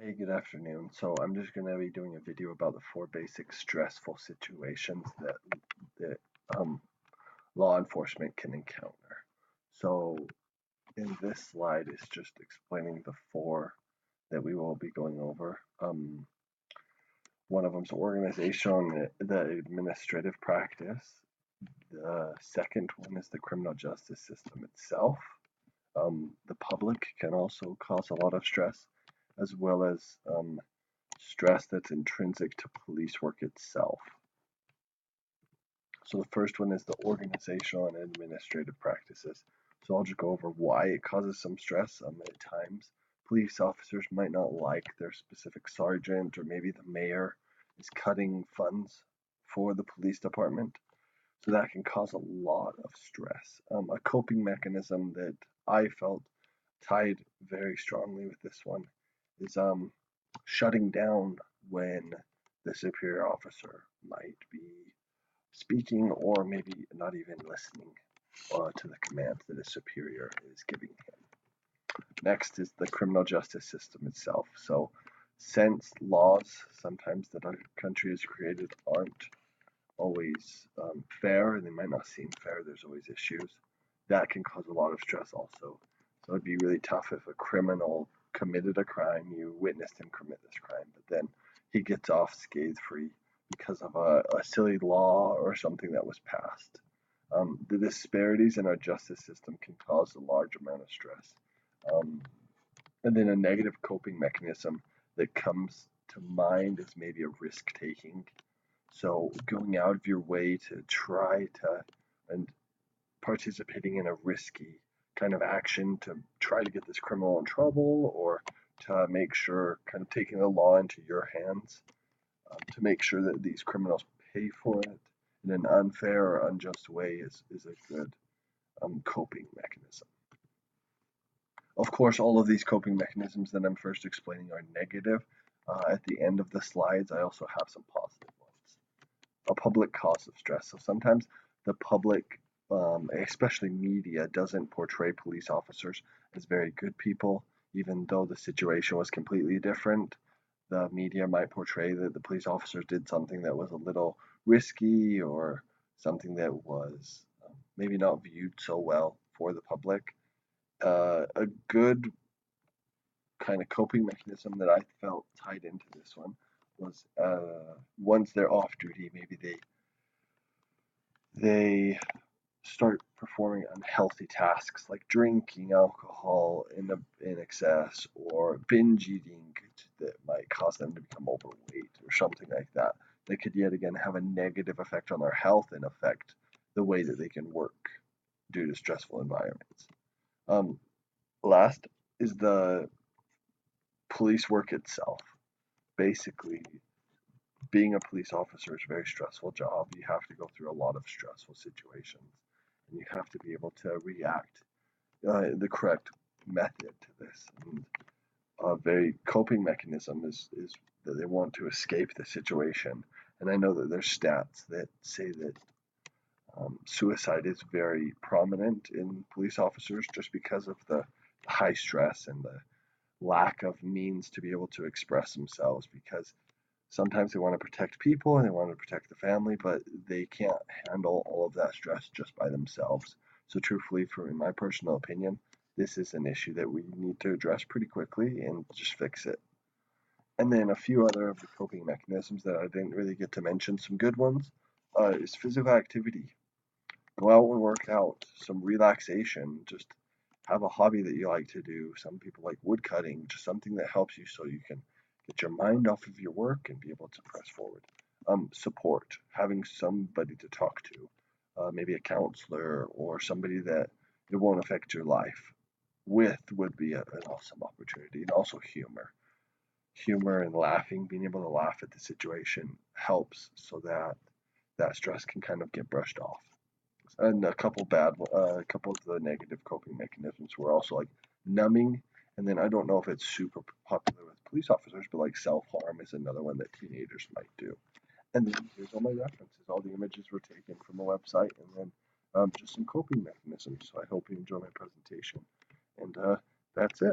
Hey, good afternoon. So I'm just going to be doing a video about the four basic stressful situations that law enforcement can encounter. So in this slide, it's just explaining the four that we will be going over. One of them is organization, the administrative practice. The second one is the criminal justice system itself. The public can also cause a lot of stress, as well as stress that's intrinsic to police work itself. So the first one is the organizational and administrative practices. So I'll just go over why it causes some stress. At times, police officers might not like their specific sergeant, or maybe the mayor is cutting funds for the police department. So that can cause a lot of stress. A coping mechanism that I felt tied very strongly with this one is shutting down when the superior officer might be speaking or maybe not even listening to the commands that his superior is giving him. Next is the criminal justice system itself. So since laws sometimes that our country has created aren't always fair, and they might not seem fair, there's always issues, that can cause a lot of stress also. So it'd be really tough if a criminal committed a crime, you witnessed him commit this crime, but then he gets off scathe-free because of a silly law or something that was passed. The disparities in our justice system can cause a large amount of stress. And then a negative coping mechanism that comes to mind is maybe a risk taking. So going out of your way to try to and participating in a risky kind of action to try to get this criminal in trouble, or to make sure kind of taking the law into your hands, to make sure that these criminals pay for it in an unfair or unjust way is a good coping mechanism. Of course, all of these coping mechanisms that I'm first explaining are negative. At the end of the slides, I also have some positive ones. A public cause of stress. So sometimes the public, especially media, doesn't portray police officers as very good people, even though the situation was completely different. The media might portray that the police officers did something that was a little risky, or something that was maybe not viewed so well for the public. A good kind of coping mechanism that I felt tied into this one was once they're off duty, maybe they start performing unhealthy tasks like drinking alcohol in excess, or binge eating that might cause them to become overweight or something like that. They could yet again have a negative effect on their health and affect the way that they can work due to stressful environments. Last is the police work itself. Basically, being a police officer is a very stressful job. You have to go through a lot of stressful situations, and you have to be able to react the correct method to this. And a very coping mechanism is that they want to escape the situation. And I know that there's stats that say that suicide is very prominent in police officers just because of the high stress and the lack of means to be able to express themselves, because sometimes they want to protect people and they want to protect the family, but they can't handle all of that stress just by themselves. So truthfully, in my personal opinion, this is an issue that we need to address pretty quickly and just fix it. And then a few other of the coping mechanisms that I didn't really get to mention, some good ones, is physical activity. Go out and work out, some relaxation, just have a hobby that you like to do. Some people like wood cutting, just something that helps you so you can get your mind off of your work and be able to press forward. Support, having somebody to talk to, maybe a counselor or somebody that it won't affect your life with, would be an awesome opportunity. And also humor and laughing, being able to laugh at the situation helps so that that stress can kind of get brushed off. And a couple of the negative coping mechanisms were also like numbing, and then I don't know if it's super popular with police officers, but like self-harm is another one that teenagers might do. And then here's all my references. All the images were taken from a website, and then just some coping mechanisms. So I hope you enjoy my presentation, and that's it.